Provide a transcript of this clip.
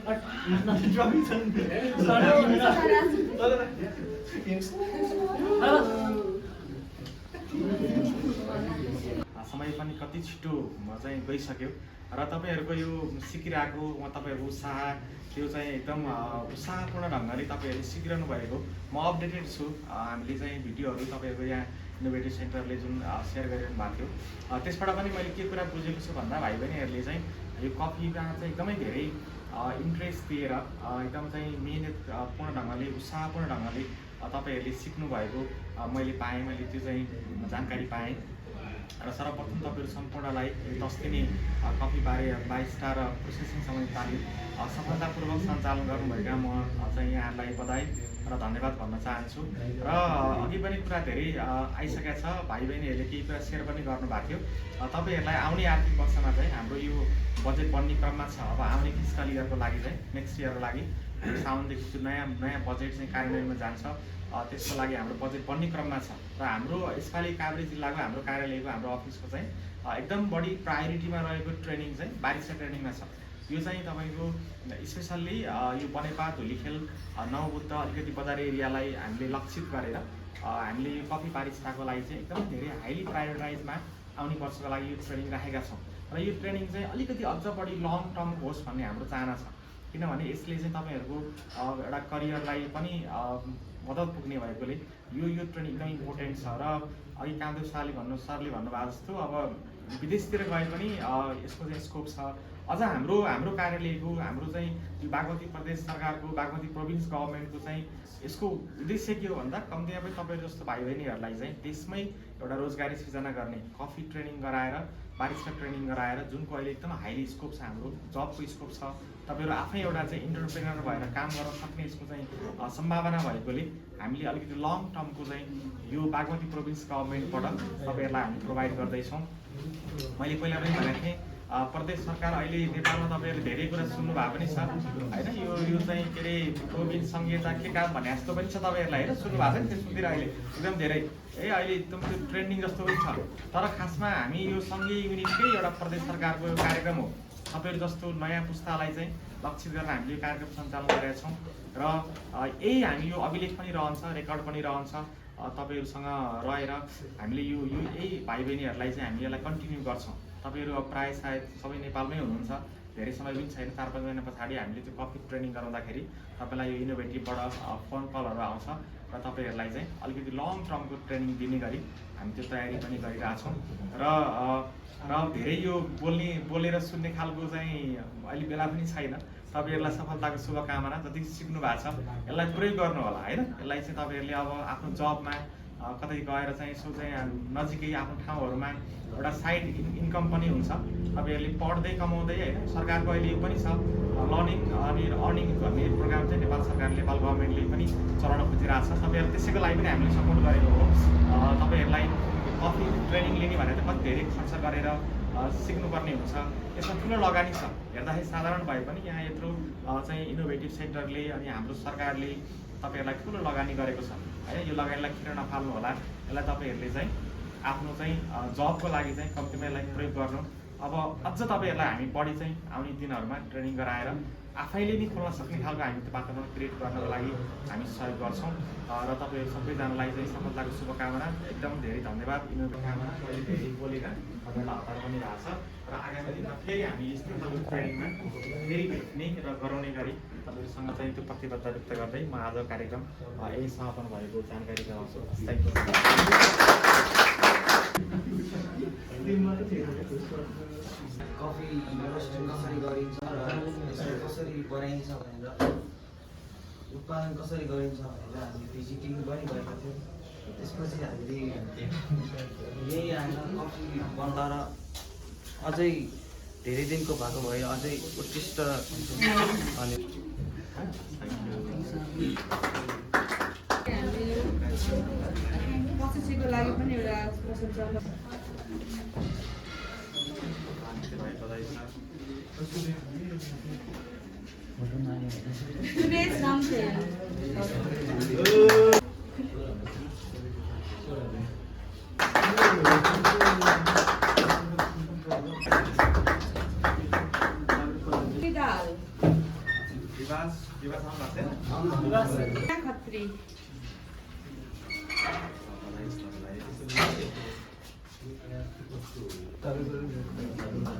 समय पनि कति छिटो चाहिँ गइसक्यो र तपाईँहरूको यो सिकिरहेको तपाईँहरूको उत्साह त्यो चाहिँ एकदम उत्साहपूर्ण ढङ्गले तपाईँहरूले सिकिरहनु भएको म अपडेटेड छु। हामीले चाहिँ भिडियोहरू तपाईँहरूको यहाँ इनोभेटिभ सेन्टरले जुन सेयर गरिरहनु भएको थियो त्यसबाट पनि मैले के कुरा बुझेको छु भन्दा भाइ बहिनीहरूले चाहिँ यो कफीमा चाहिँ एकदमै धेरै इन्ट्रेस्ट दिएर एकदम चाहिँ मिहिनेतपूर्ण ढङ्गले उत्साहपूर्ण ढङ्गले तपाईँहरूले सिक्नुभएको मैले पाएँ। मैले त्यो चाहिँ जानकारी पाएँ र सर्वप्रथम तपाईँहरू सम्पूर्णलाई 10 दिने कफीबारे 22 र प्रोसेसिङसँग तालिम सफलतापूर्वक सञ्चालन गर्नुभएका म चाहिँ यहाँहरूलाई बधाई र धन्यवाद भन्न चाहन्छु। र अघि पनि कुरा धेरै आइसकेको छ, भाइ बहिनीहरूले केही कुरा सेयर पनि गर्नुभएको थियो। तपाईँहरूलाई आउने आर्थिक वर्षमा चाहिँ हाम्रो यो बजेट बन्ने क्रममा छ। अब आउने फिस्कल इयरको लागि चाहिँ नेक्स्ट इयरको लागि साउनदेखि जो नयाँ बजेट चाहिँ कार्यान्वयनमा जान्छ त्यसको लागि हाम्रो बजेट बन्ने क्रममा छ। र हाम्रो यसपालि काभ्रे जिल्लाको हाम्रो कार्यालयको हाम्रो अफिसको चाहिँ एकदम बढी प्रायोरिटीमा रहेको ट्रेनिङ चाहिँ बारिसा ट्रेनिङमा छ। यो चाहिँ तपाईँको स्पेसल्ली यो बनेपा धुलीखेल नवबुद्ध अलिकति बजार एरियालाई हामीले लक्षित गरेर हामीले यो कफी बारिस्ताको लागि चाहिँ एकदम धेरै हाइली प्रायोरिटाइजमा आउने वर्षको लागि यो ट्रेनिङ राखेका छौँ। र यो ट्रेनिङ चाहिँ अलिकति अझ बढी लङ टर्म होस् भन्ने हाम्रो चाहना छ, किनभने यसले चाहिँ तपाईँहरूको एउटा करियरलाई पनि मद्दत पुग्ने भएकोले यो ट्रेनिङ एकदम इम्पोर्टेन्ट छ। र अघि कामदेव सरले भन्नुभएको जस्तो अब विदेशतिर गए पनि यसको चाहिँ स्कोप छ। अझ हाम्रो कार्यालयको हाम्रो चाहिँ यो बागमती प्रदेश सरकारको बागमती प्रोभिन्स गभर्मेन्टको चाहिँ यसको उद्देश्य के हो भन्दा कम्तीमा पनि तपाईँहरू जस्तो भाइ बहिनीहरूलाई चाहिँ देशमै एउटा रोजगारी सृजना गर्ने कफी ट्रेनिङ गराएर बारिस्ता ट्रेनिङ गराएर जुनको अहिले एकदम हाइली स्कोप छ, हाम्रो जबको स्कोप छ। तपाईँहरू आफै एउटा चाहिँ इन्टरप्रेनर भएर काम गर्न सक्ने यसको चाहिँ सम्भावना भएकोले हामीले अलिकति लङ टर्मको चाहिँ यो बागमती प्रोभिन्स गभर्मेन्टबाट तपाईँहरूलाई हामी प्रोभाइड गर्दैछौँ। मैले पहिला पनि भनेको थिएँ प्रदेश सरकार अहिले नेपालमा तपाईँहरूले धेरै कुरा सुन्नु भएको पनि छ होइन। यो चाहिँ के अरे प्रोभिन्स सङ्घीयता के काम भने जस्तो पनि छ, तपाईँहरूलाई होइन सुन्नु भएको छ नि त्यसकोतिर अहिले एकदम धेरै अहिले एकदम त्यो ट्रेन्डिङ जस्तो पनि छ। तर खासमा हामी यो सङ्घीय युनिटकै एउटा प्रदेश सरकारको कार्यक्रम हो। तपाईँहरू जस्तो नयाँ पुस्तालाई चाहिँ लक्षित गरेर हामीले यो कार्यक्रम सञ्चालन गरेका छौँ र यही हामी यो अभिलेख पनि रहन्छ, रेकर्ड पनि रहन्छ तपाईँहरूसँग रहेर हामीले यो यही भाइ बहिनीहरूलाई चाहिँ हामी यसलाई कन्टिन्यू गर्छौँ। तपाईँहरू अब प्रायः सायद सबै नेपालमै हुनुहुन्छ, धेरै समय पनि छैन, 4-5 महिना पछाडि हामीले त्यो कफी ट्रेनिङ गराउँदाखेरि तपाईँलाई यो इनोभेटिभबाट फोन कलहरू आउँछ र तपाईँहरूलाई चाहिँ अलिकति लङ टर्मको ट्रेनिङ दिने गरी हामी त्यो तयारी पनि गरिरहेछौँ। र धेरै यो बोलेर सुन्ने खालको चाहिँ अहिले बेला पनि छैन। तपाईँहरूलाई सफलताको शुभकामना। जति सिक्नु भएको छ यसलाई प्रयोग गर्नु होला होइन। यसलाई चाहिँ तपाईँहरूले अब आफ्नो जबमा कतै गएर चाहिँ यसो चाहिँ नजिकै आफ्नो ठाउँहरूमा एउटा साइड इन्कम पनि हुन्छ। तपाईँहरूले पढ्दै कमाउँदै होइन। सरकारको अहिले यो पनि छ लर्निङ अनि अर्निङ भन्ने प्रोग्राम चाहिँ नेपाल सरकारले नेपाल गभर्मेन्टले पनि चलाउन खोजिरहेको छ। तपाईँहरू त्यसैको लागि पनि हामीले सपोर्ट गरेको हो। तपाईँहरूलाई कफी ट्रेनिङ लिने भनेर त कति धेरै खर्च गरेर सिक्नुपर्ने हुन्छ, यसमा ठुलो लगानी छ। हेर्दाखेरि साधारण भए पनि यहाँ यत्रो चाहिँ इनोभेटिभ सेन्टरले अनि हाम्रो सरकारले तपाईँहरूलाई ठुलो लगानी गरेको छ है। यो लगानीलाई किन नफाल्नु होला। यसलाई तपाईँहरूले चाहिँ आफ्नो चाहिँ जबको लागि चाहिँ कम्तीमा यसलाई प्रयोग गर्नु। अब अझ तपाईँहरूलाई हामी बढी चाहिँ आउने दिनहरूमा ट्रेनिङ गराएर आफैले नै खोल्न सक्ने खालको हामी त्यो वातावरण क्रिएट गर्नको लागि हामी सहयोग गर्छौँ। र तपाईँहरू सबैजनालाई चाहिँ सफलताको शुभकामना। एकदम धेरै धन्यवाद। इनोभेटिभमा मैले धेरै बोलेर तपाईँलाई हतार पनि भएको छ र आगामी दिनमा फेरि हामी यस्तै खालको ट्रेनिङमा फेरि भेट्ने र गराउने गरी तपाईँहरूसँग चाहिँ त्यो प्रतिबद्धता व्यक्त गर्दै म आज कार्यक्रम यही समापन भएको जानकारी गराउँछु। कफी रोस्टिङ कसरी गरिन्छ र यसलाई कसरी बनाइन्छ भनेर उत्पादन कसरी गरिन्छ भनेर हामी भिजिटिङ पनि गरेका थियौँ। त्यसपछि हामीले यही आएर कफी बन्दा र अझै धेरै दिनको भएको भए अझै उत्कृष्ट अनि पछिको लागि पनि एउटा प्रशंसा सुरेश नाम से दाल विवास आउनु भएको छैन? यहाँ खत्री तपाईँलाई।